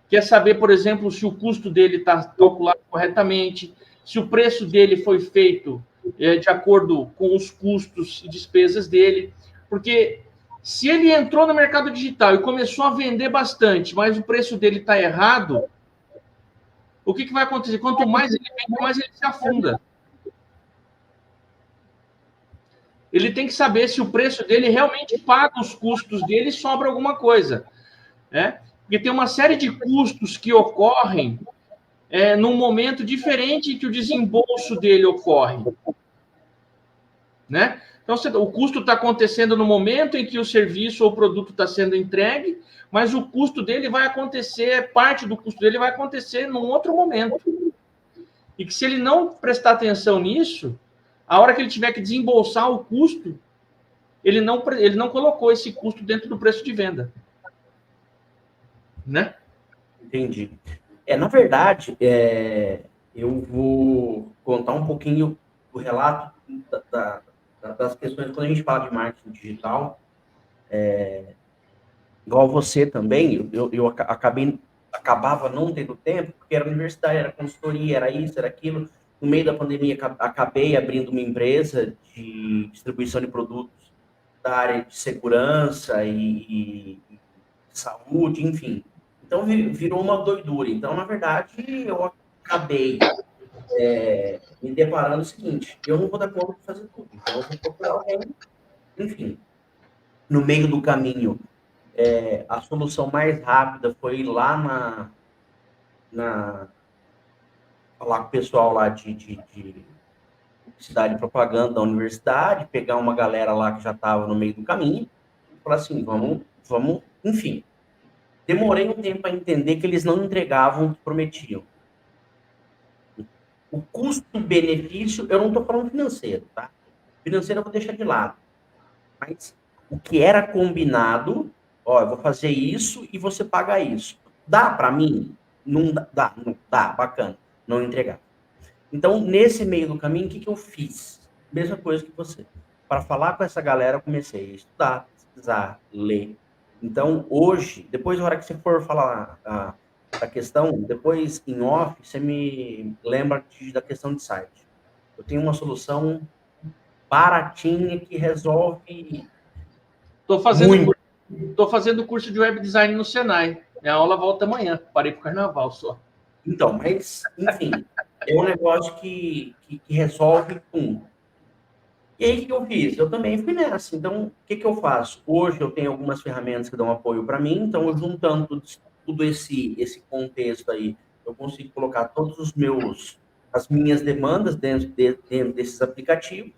Quer saber, por exemplo, se o custo dele está calculado corretamente, se o preço dele foi feito de acordo com os custos e despesas dele. Porque se ele entrou no mercado digital e começou a vender bastante, mas o preço dele está errado, o que vai acontecer? Quanto mais ele vende, mais ele se afunda. Ele tem que saber se o preço dele realmente paga os custos dele e sobra alguma coisa, né? Porque tem uma série de custos que ocorrem num momento diferente que o desembolso dele ocorre, né? Então, o custo está acontecendo no momento em que o serviço ou o produto está sendo entregue, mas o custo dele vai acontecer, parte do custo dele vai acontecer num outro momento. E que se ele não prestar atenção nisso, a hora que ele tiver que desembolsar o custo, ele não colocou esse custo dentro do preço de venda. Né? Entendi. Na verdade, eu vou contar um pouquinho do relato das questões quando a gente fala de marketing digital. Igual você também, eu acabava não tendo tempo, porque era universidade, era consultoria, era isso, era aquilo. No meio da pandemia, acabei abrindo uma empresa de distribuição de produtos da área de segurança e saúde, enfim. Então, virou uma doidura. Então, na verdade, eu acabei me deparando o seguinte, eu não vou dar conta de fazer tudo. Então, eu vou procurar alguém, enfim. No meio do caminho, a solução mais rápida foi ir lá falar com o pessoal lá de publicidade e propaganda da universidade, pegar uma galera lá que já estava no meio do caminho, e falar assim, vamos, enfim. Demorei um tempo a entender que eles não entregavam o que prometiam. O custo-benefício, eu não estou falando financeiro, tá? Financeiro eu vou deixar de lado. Mas o que era combinado, ó, eu vou fazer isso e você paga isso. Dá para mim? Não dá, não dá, bacana. Não entregar. Então, nesse meio do caminho, o que eu fiz? Mesma coisa que você. Para falar com essa galera, eu comecei a estudar, pesquisar, ler. Então, hoje, depois da hora que você for falar da questão, depois em off, você me lembra da questão de site. Eu tenho uma solução baratinha que resolve muito. Estou fazendo curso de web design no Senai. Minha aula volta amanhã. Parei para o carnaval só. Então, mas, enfim, é um negócio que resolve tudo. E aí, o que eu fiz? Eu também fui nessa. Então, o que eu faço? Hoje eu tenho algumas ferramentas que dão apoio para mim, então, eu juntando tudo esse contexto aí, eu consigo colocar as minhas demandas dentro desses aplicativos.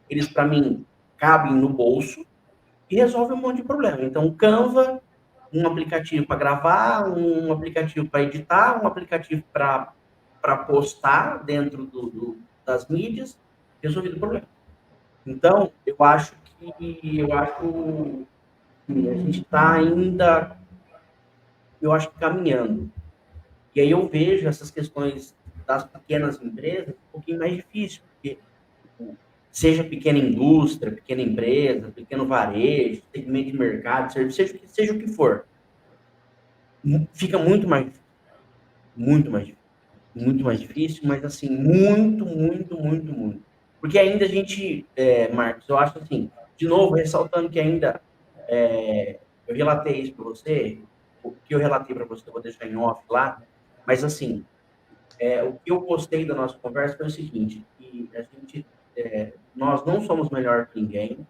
Eles, para mim, cabem no bolso e resolvem um monte de problema. Então, o Canva, um aplicativo para gravar, um aplicativo para editar, um aplicativo para postar dentro das mídias, resolvido o problema. Então, eu acho que a gente está ainda, eu acho que caminhando. E aí eu vejo essas questões das pequenas empresas um pouquinho mais difícil, porque seja pequena indústria, pequena empresa, pequeno varejo, segmento de mercado, serviço, seja o que for, fica muito mais difícil, mas assim, muito. Porque ainda a gente, Marcos, eu acho assim, de novo, ressaltando que ainda, eu relatei isso para você, o que eu relatei para você, eu vou deixar em off lá, mas assim, o que eu gostei da nossa conversa foi o seguinte, que a gente, nós não somos melhor que ninguém,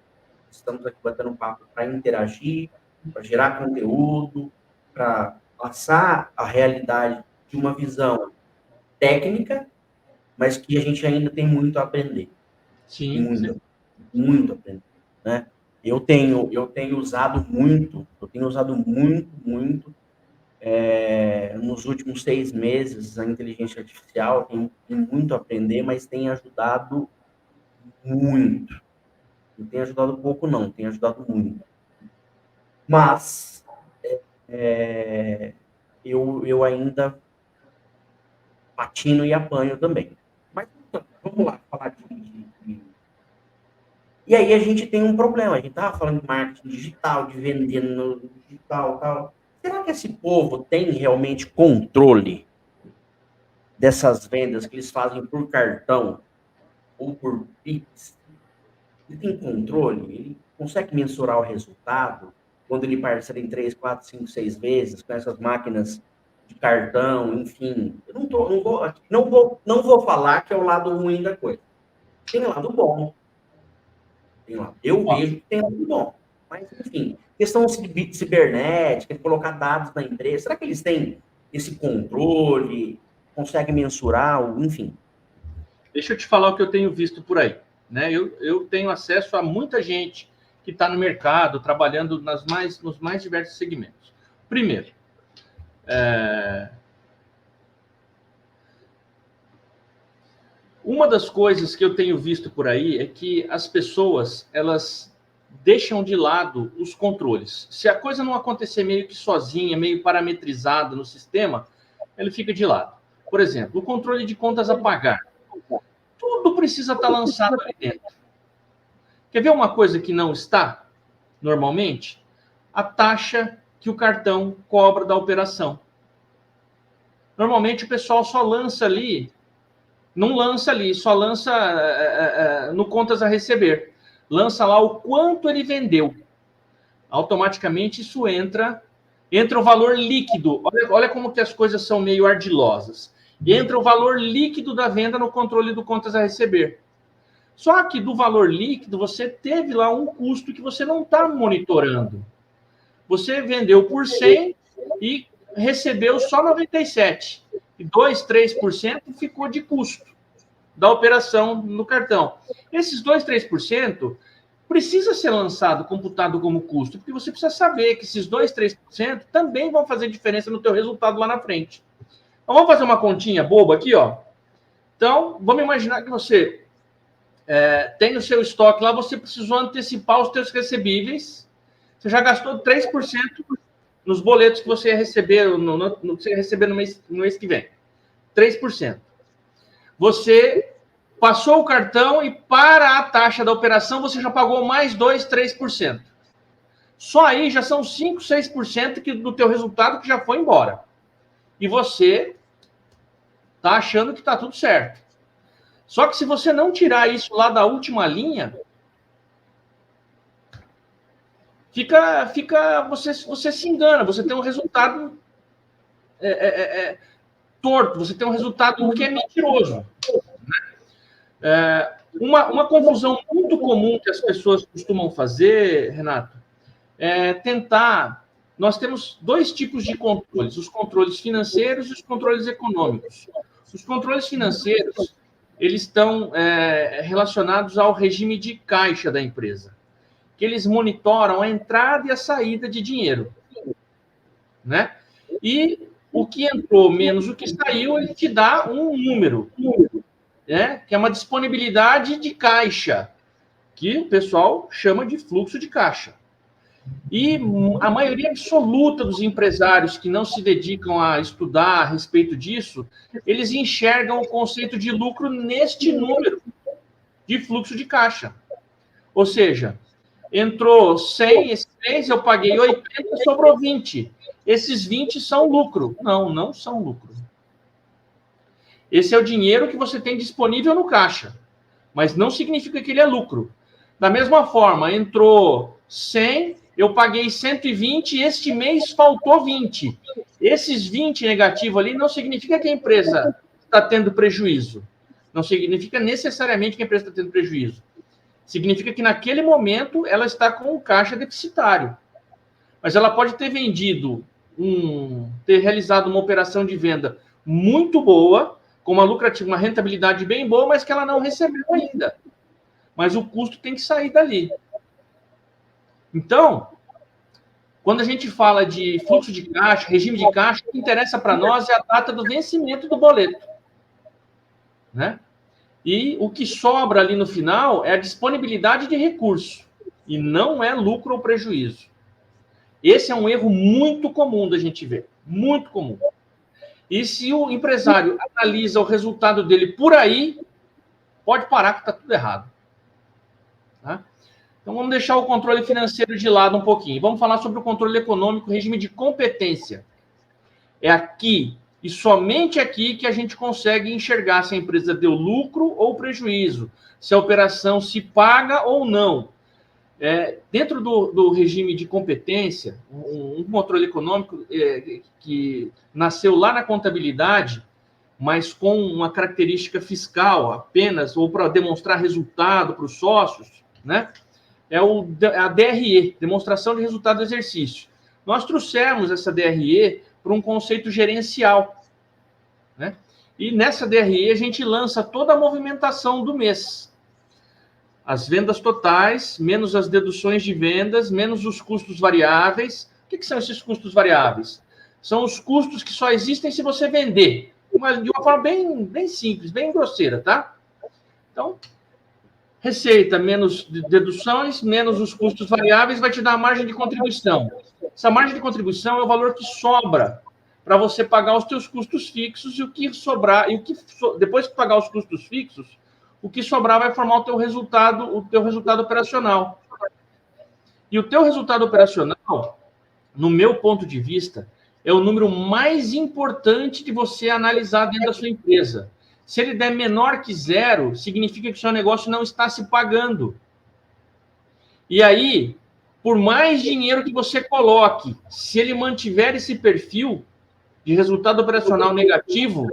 estamos aqui batendo um papo para interagir, para gerar conteúdo, para passar a realidade de uma visão técnica, mas que a gente ainda tem muito a aprender. Sim. Muito a aprender, né? Eu tenho usado muito, nos últimos 6 meses, a inteligência artificial, tem muito a aprender, mas tem ajudado muito. Não tem ajudado pouco, não, tem ajudado muito. Mas eu ainda patino e apanho também. Mas vamos lá, falar E aí a gente tem um problema. A gente estava falando de marketing digital, de vender no digital, tal. Será que esse povo tem realmente controle dessas vendas que eles fazem por cartão ou por Pix? Ele tem controle? Ele consegue mensurar o resultado quando ele parcela em 3, 4, 5, 6 vezes com essas máquinas de cartão, enfim. Eu não vou falar que é o lado ruim da coisa. Tem um lado bom. Eu vejo que tem lado bom. Mas, enfim, questão cibernética, colocar dados na empresa, será que eles têm esse controle, conseguem mensurar, enfim? Deixa eu te falar o que eu tenho visto por aí. Né? Eu tenho acesso a muita gente que está no mercado, trabalhando nos mais diversos segmentos. Primeiro, uma das coisas que eu tenho visto por aí é que as pessoas, elas deixam de lado os controles. Se a coisa não acontecer meio que sozinha, meio parametrizada no sistema, ele fica de lado. Por exemplo, o controle de contas a pagar. Tudo precisa estar lançado ali dentro. Quer ver uma coisa que não está, normalmente? A taxa que o cartão cobra da operação. Normalmente o pessoal só lança ali, não lança ali, só lança no contas a receber. Lança lá o quanto ele vendeu. Automaticamente isso entra o valor líquido. Olha como que as coisas são meio ardilosas. Entra o valor líquido da venda no controle do contas a receber. Só que do valor líquido, você teve lá um custo que você não está monitorando. Você vendeu por 100 e recebeu só 97. E 2%, 3% ficou de custo da operação no cartão. Esses 2%, 3% precisa ser lançado, computado como custo, porque você precisa saber que esses 2%, 3% também vão fazer diferença no teu resultado lá na frente. Então, vamos fazer uma continha boba aqui, ó. Então, vamos imaginar que você tem o seu estoque lá, você precisou antecipar os teus recebíveis, você já gastou 3% nos boletos que você ia receber, no que você ia receber no mês que vem. 3%. Você passou o cartão e para a taxa da operação você já pagou mais 2%, 3%. Só aí já são 5%, 6% do teu resultado que já foi embora. E você está achando que está tudo certo. Só que se você não tirar isso lá da última linha, você se engana, você tem um resultado torto, você tem um resultado que é mentiroso. Uma confusão muito comum que as pessoas costumam fazer, Renato, é tentar... Nós temos 2 tipos de controles, os controles financeiros e os controles econômicos. Os controles financeiros, eles estão relacionados ao regime de caixa da empresa, que eles monitoram a entrada e a saída de dinheiro, né? E o que entrou menos o que saiu, ele te dá um número, né? Que é uma disponibilidade de caixa, que o pessoal chama de fluxo de caixa. E a maioria absoluta dos empresários que não se dedicam a estudar a respeito disso, eles enxergam o conceito de lucro neste número de fluxo de caixa. Ou seja, entrou 100 esse mês, eu paguei 80, sobrou 20. Esses 20 são lucro. Não, não são lucro. Esse é o dinheiro que você tem disponível no caixa, mas não significa que ele é lucro. Da mesma forma, entrou 100, eu paguei 120 e este mês faltou 20. Esses 20 negativos ali não significa que a empresa está tendo prejuízo. Não significa necessariamente que a empresa está tendo prejuízo. Significa que naquele momento ela está com um caixa deficitário. Mas ela pode ter ter realizado uma operação de venda muito boa, com uma rentabilidade bem boa, mas que ela não recebeu ainda. Mas o custo tem que sair dali. Então, quando a gente fala de fluxo de caixa, regime de caixa, o que interessa para nós é a data do vencimento do boleto, né? E o que sobra ali no final é a disponibilidade de recurso, e não é lucro ou prejuízo. Esse é um erro muito comum da gente ver, muito comum. E se o empresário analisa o resultado dele por aí, pode parar que está tudo errado. Tá? Então, vamos deixar o controle financeiro de lado um pouquinho. Vamos falar sobre o controle econômico, regime de competência. É aqui, e somente aqui, que a gente consegue enxergar se a empresa deu lucro ou prejuízo, se a operação se paga ou não. Dentro do regime de competência, um controle econômico que nasceu lá na contabilidade, mas com uma característica fiscal apenas, ou para demonstrar resultado para os sócios, né? É a DRE, Demonstração de Resultado do Exercício. Nós trouxemos essa DRE para um conceito gerencial, né? E nessa DRE a gente lança toda a movimentação do mês. As vendas totais, menos as deduções de vendas, menos os custos variáveis. O que são esses custos variáveis? São os custos que só existem se você vender. De uma forma bem simples, bem grosseira, tá? Então, receita menos deduções, menos os custos variáveis, vai te dar a margem de contribuição. Essa margem de contribuição é o valor que sobra para você pagar os teus custos fixos, e o que sobrar, depois que pagar os custos fixos, o que sobrar vai formar o teu resultado operacional. E o teu resultado operacional, no meu ponto de vista, é o número mais importante de você analisar dentro da sua empresa. Se ele der menor que 0, significa que o seu negócio não está se pagando. E aí, por mais dinheiro que você coloque, se ele mantiver esse perfil de resultado operacional negativo,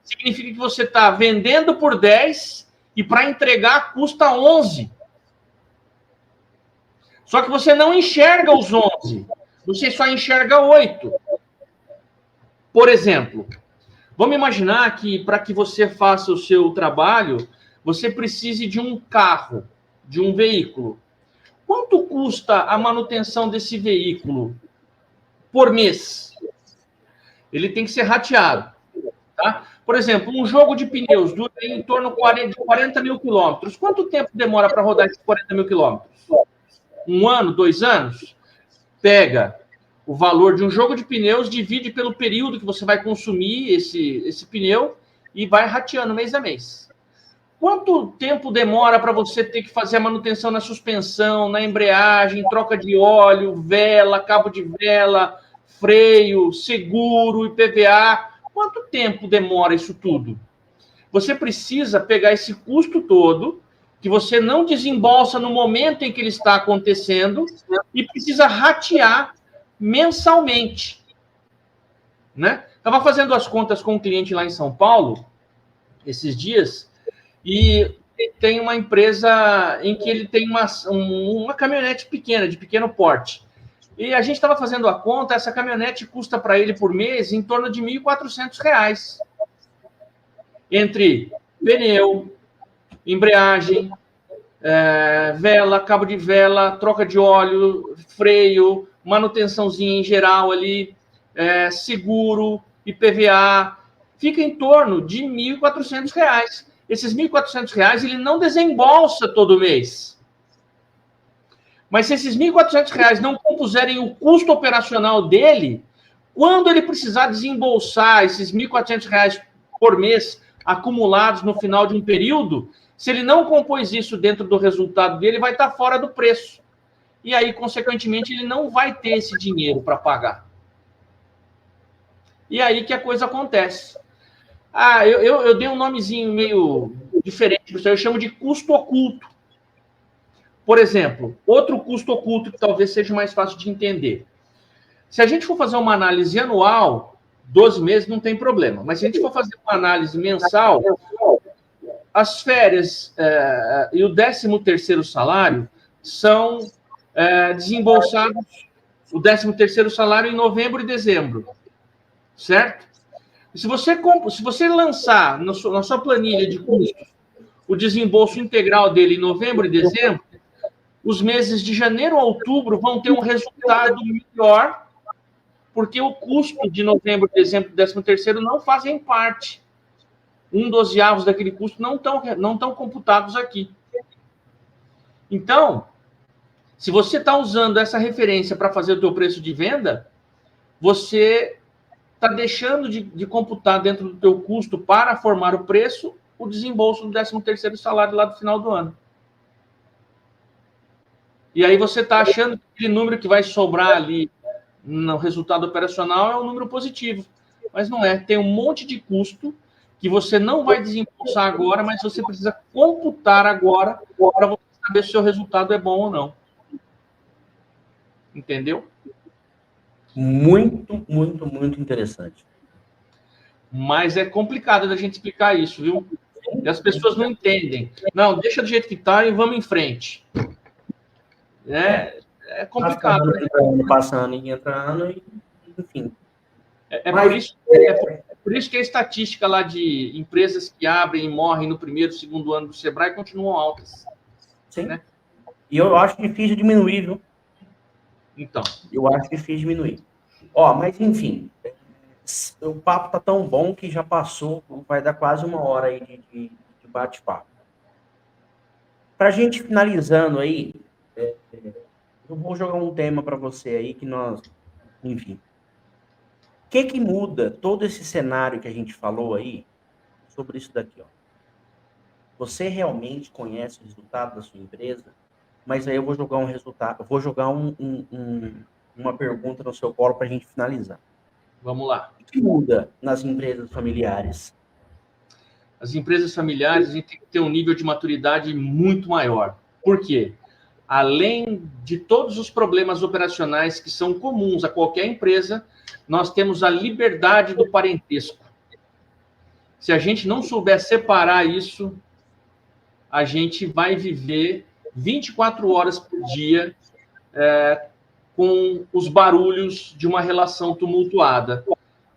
significa que você está vendendo por 10 e para entregar custa 11. Só que você não enxerga os 11, você só enxerga 8. Por exemplo, Vamos imaginar que para que você faça o seu trabalho, você precise de um carro, de um veículo. Quanto custa a manutenção desse veículo por mês? Ele tem que ser rateado, tá? Por exemplo, um jogo de pneus dura em torno de 40 mil quilômetros. Quanto tempo demora para rodar esses 40 mil quilômetros? 1 ano, 2 anos? Pega o valor de um jogo de pneus, divide pelo período que você vai consumir esse pneu e vai rateando mês a mês. Quanto tempo demora para você ter que fazer a manutenção na suspensão, na embreagem, troca de óleo, vela, cabo de vela, freio, seguro, IPVA? Quanto tempo demora isso tudo? Você precisa pegar esse custo todo, que você não desembolsa no momento em que ele está acontecendo, e precisa ratear mensalmente, né? Estava fazendo as contas com um cliente lá em São Paulo, esses dias, e tem uma empresa em que ele tem uma caminhonete pequena, de pequeno porte. E a gente estava fazendo a conta, essa caminhonete custa para ele por mês em torno de R$ 1.400. Entre pneu, embreagem, vela, cabo de vela, troca de óleo, freio, manutençãozinha em geral ali, seguro, IPVA, fica em torno de R$ 1.400. Esses R$ 1.400 ele não desembolsa todo mês. Mas se esses R$ 1.400 não compuserem o custo operacional dele, quando ele precisar desembolsar esses R$ 1.400 por mês acumulados no final de um período, se ele não compôs isso dentro do resultado dele, vai estar fora do preço. E aí, consequentemente, ele não vai ter esse dinheiro para pagar. E aí que a coisa acontece. Eu dei um nomezinho meio diferente, eu chamo de custo oculto. Por exemplo, outro custo oculto que talvez seja mais fácil de entender. Se a gente for fazer uma análise anual, 12 meses não tem problema. Mas se a gente for fazer uma análise mensal, as férias e o 13º salário são desembolsados, o 13º salário em novembro e dezembro, certo? Se você lançar na sua planilha de custos o desembolso integral dele em novembro e dezembro, os meses de janeiro a outubro vão ter um resultado melhor, porque o custo de novembro, dezembro e 13º não fazem parte. 1/12 daquele custo não estão computados aqui. Então, se você está usando essa referência para fazer o teu preço de venda, você está deixando de computar dentro do teu custo para formar o preço o desembolso do 13º salário lá do final do ano. E aí você está achando que aquele número que vai sobrar ali no resultado operacional é um número positivo. Mas não é. Tem um monte de custo que você não vai desembolsar agora, mas você precisa computar agora para você saber se o seu resultado é bom ou não. Entendeu? Muito, muito, muito interessante. Mas é complicado da gente explicar isso, viu? E as pessoas não entendem. Não, deixa do jeito que está e vamos em frente. É complicado. Passando e entrando, enfim. Por isso que a estatística lá de empresas que abrem e morrem no primeiro, segundo ano do Sebrae continuam altas. Sim. Né? E eu acho difícil diminuir, viu? Então. Eu acho difícil diminuir. Mas enfim, o papo tá tão bom que já passou, vai dar quase 1 hora aí de bate-papo. Pra gente finalizando aí, eu vou jogar um tema para você aí que nós, enfim. O que muda todo esse cenário que a gente falou aí sobre isso daqui, ó? Você realmente conhece o resultado da sua empresa? Mas aí eu vou jogar um resultado, eu vou jogar uma pergunta no seu colo para a gente finalizar. Vamos lá. O que muda nas empresas familiares? As empresas familiares, a gente tem que ter um nível de maturidade muito maior. Por quê? Além de todos os problemas operacionais que são comuns a qualquer empresa, nós temos a liberdade do parentesco. Se a gente não souber separar isso, a gente vai viver 24 horas por dia com os barulhos de uma relação tumultuada.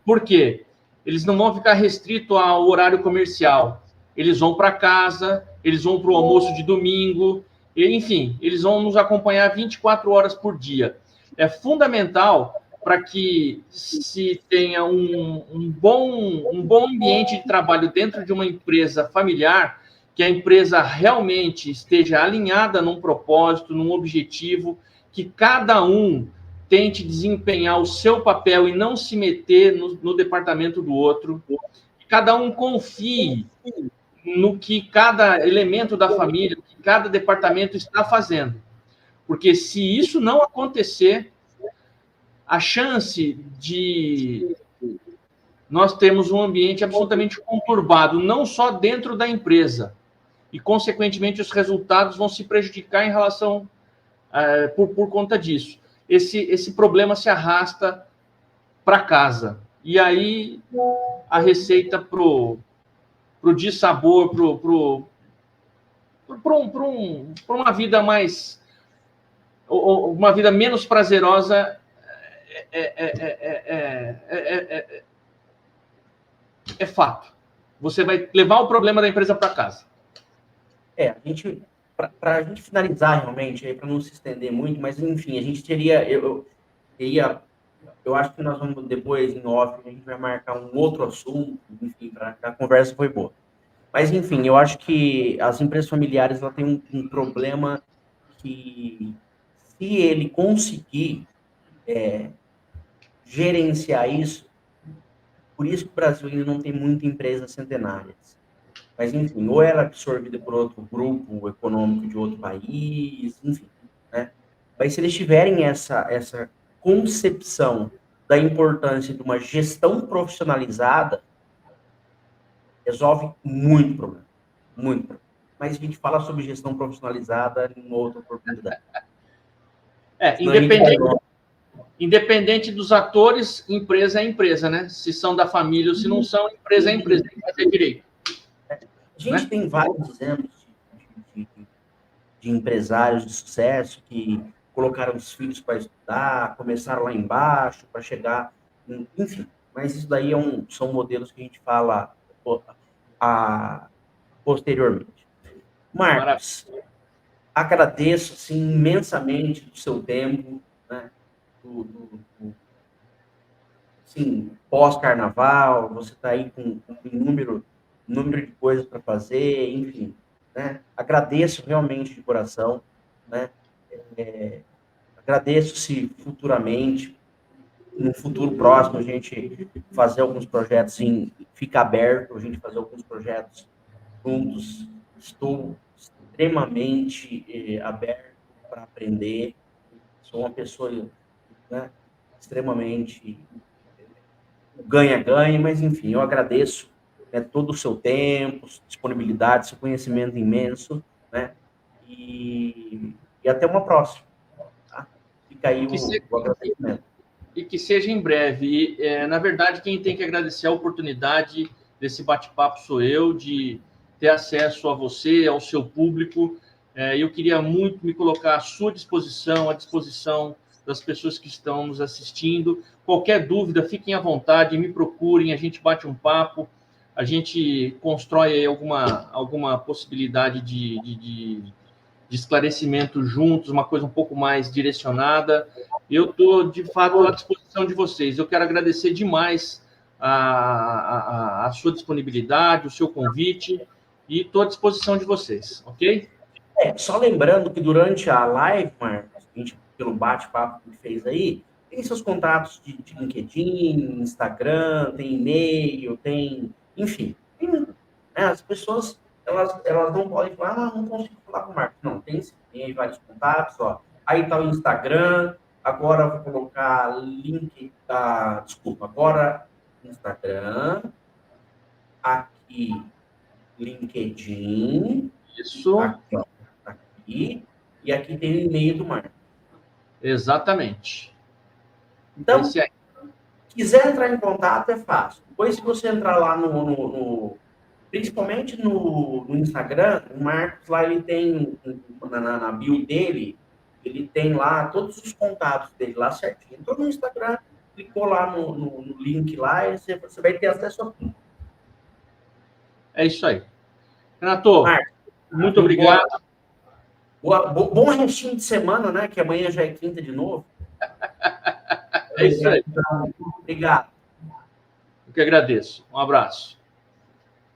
Por quê? eles não vão ficar restritos ao horário comercial. Eles vão para casa, eles vão para o almoço de domingo, enfim, eles vão nos acompanhar 24 horas por dia. É fundamental para que se tenha um bom ambiente de trabalho dentro de uma empresa familiar, que a empresa realmente esteja alinhada num propósito, num objetivo, que cada um tente desempenhar o seu papel e não se meter no departamento do outro, que cada um confie no que cada elemento da família, que cada departamento está fazendo. Porque se isso não acontecer, a chance de nós termos um ambiente absolutamente conturbado, não só dentro da empresa, e, consequentemente, os resultados vão se prejudicar em relação por conta disso. Esse problema se arrasta para casa. E aí a receita pro dissabor, para uma vida mais, uma vida menos prazerosa é fato. Você vai levar o problema da empresa para casa. Para a gente finalizar realmente, para não se estender muito, mas enfim, a gente teria, eu acho que nós vamos depois, em off, a gente vai marcar um outro assunto, enfim, a conversa foi boa. Mas, enfim, eu acho que as empresas familiares ela têm um problema que, se ele conseguir gerenciar isso, por isso que o Brasil ainda não tem muita empresa centenárias. Mas, enfim, ou ela é absorvida por outro grupo econômico de outro país, enfim, né? Mas se eles tiverem essa concepção da importância de uma gestão profissionalizada, resolve muito problema. Muito problema. Mas a gente fala sobre gestão profissionalizada em outra oportunidade. Independente dos atores, empresa é empresa, né? Se são da família ou se não são, empresa é empresa, tem que fazer direito. A gente tem vários exemplos de empresários de sucesso que colocaram os filhos para estudar, começaram lá embaixo para chegar, enfim. Mas isso daí são modelos que a gente fala posteriormente. Marcos, agradeço assim, imensamente do seu tempo, né? Assim, pós-carnaval, você está aí com um número de coisas para fazer, enfim, né? Agradeço realmente de coração, né? Agradeço se futuramente, no futuro próximo, a gente fazer alguns projetos, fica aberto, a gente fazer alguns projetos juntos. Estou extremamente aberto para aprender. Sou uma pessoa, né, extremamente ganha-ganha, mas enfim, eu agradeço, né, todo o seu tempo, disponibilidade, seu conhecimento imenso, né? E até uma próxima. Tá? Fica aí o agradecimento. E que seja em breve. E, na verdade, quem tem que agradecer a oportunidade desse bate-papo sou eu, de ter acesso a você, ao seu público. Eu queria muito me colocar à sua disposição, à disposição das pessoas que estão nos assistindo. Qualquer dúvida, fiquem à vontade, me procurem, a gente bate um papo, a gente constrói aí alguma possibilidade de esclarecimento juntos, uma coisa um pouco mais direcionada. Eu estou, de fato, à disposição de vocês. Eu quero agradecer demais a sua disponibilidade, o seu convite, e estou à disposição de vocês, ok? Só lembrando que durante a live, Marcos, a gente, pelo bate-papo que fez aí, tem seus contatos de LinkedIn, Instagram, tem e-mail, tem... Enfim, né, as pessoas, elas não podem falar, não consigo falar com o Marcos. Não, tem aí vários contatos, ó. Aí está o Instagram, agora eu vou colocar link, desculpa, agora Instagram, aqui LinkedIn, isso, aqui, e aqui tem o e-mail do Marcos. Exatamente. Então, quiser entrar em contato, é fácil. Depois, se você entrar lá principalmente no Instagram, o Marcos lá, ele tem, na bio dele, ele tem lá todos os contatos dele lá certinho. Então, no Instagram, clicou lá no link lá e você vai ter acesso a tudo. É isso aí. Renato, Marcos, muito obrigado. Bom restinho de semana, né? Que amanhã já é quinta de novo. É isso aí. Obrigado. Eu que agradeço. Um abraço.